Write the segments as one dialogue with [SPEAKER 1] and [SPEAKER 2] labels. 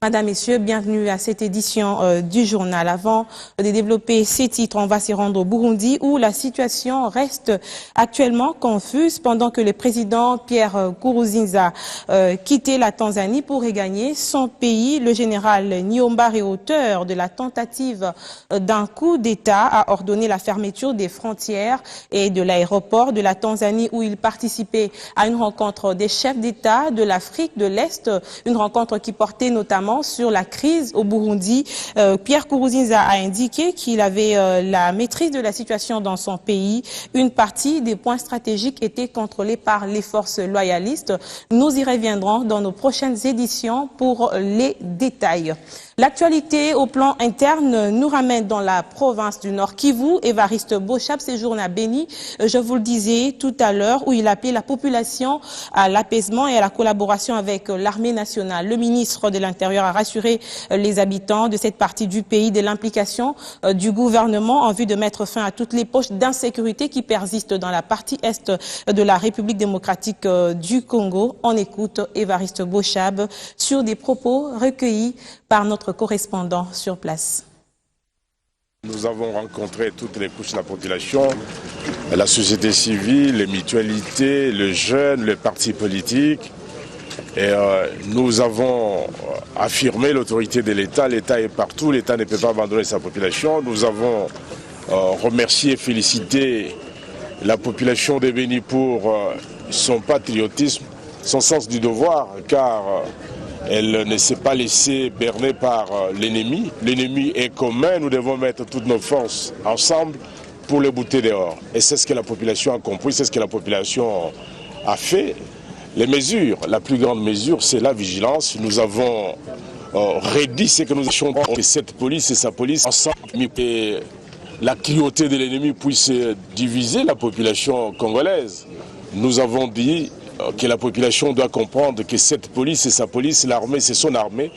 [SPEAKER 1] Madame, Messieurs, bienvenue à cette édition du journal. Avant de développer ces titres, on va se rendre au Burundi où la situation reste actuellement confuse pendant que le président Pierre Nkurunziza quittait la Tanzanie pour regagner son pays. Le général Niyombare, auteur de la tentative d'un coup d'État, a ordonné la fermeture des frontières et de l'aéroport de la Tanzanie où il participait à une rencontre des chefs d'État de l'Afrique de l'Est, une rencontre qui portait notamment sur la crise au Burundi. Pierre Nkurunziza a indiqué qu'il avait la maîtrise de la situation dans son pays. Une partie des points stratégiques était contrôlée par les forces loyalistes. Nous y reviendrons dans nos prochaines éditions pour les détails. L'actualité au plan interne nous ramène dans la province du Nord Kivu. Évariste Boshab séjourne à Béni, je vous le disais tout à l'heure, où il appelait la population à l'apaisement et à la collaboration avec l'armée nationale. Le ministre de l'Intérieur a rassuré les habitants de cette partie du pays de l'implication du gouvernement en vue de mettre fin à toutes les poches d'insécurité qui persistent dans la partie est de la République démocratique du Congo. On écoute Évariste Boshab sur des propos recueillis par notre correspondant sur place.
[SPEAKER 2] Nous avons rencontré toutes les couches de la population, la société civile, les mutualités, les jeunes, les partis politiques. Et nous avons affirmé l'autorité de l'État. L'État est partout, l'État ne peut pas abandonner sa population. Nous avons remercié et félicité la population de Béni pour son patriotisme, son sens du devoir, car elle ne s'est pas laissée berner par l'ennemi. L'ennemi est commun, nous devons mettre toutes nos forces ensemble pour le bouter dehors. Et c'est ce que la population a compris, c'est ce que la population a fait. Les mesures, la plus grande mesure, c'est la vigilance. Nous avons redit ce que nous achons que cette police et sa police ensemble, et la cruauté de l'ennemi puisse diviser la population congolaise. Nous avons dit que la population doit comprendre que cette police et sa police, l'armée c'est son armée,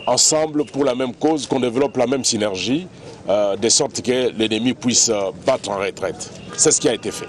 [SPEAKER 2] ensemble pour la même cause, qu'on développe la même synergie, de sorte que l'ennemi puisse battre en retraite. C'est ce qui a été fait.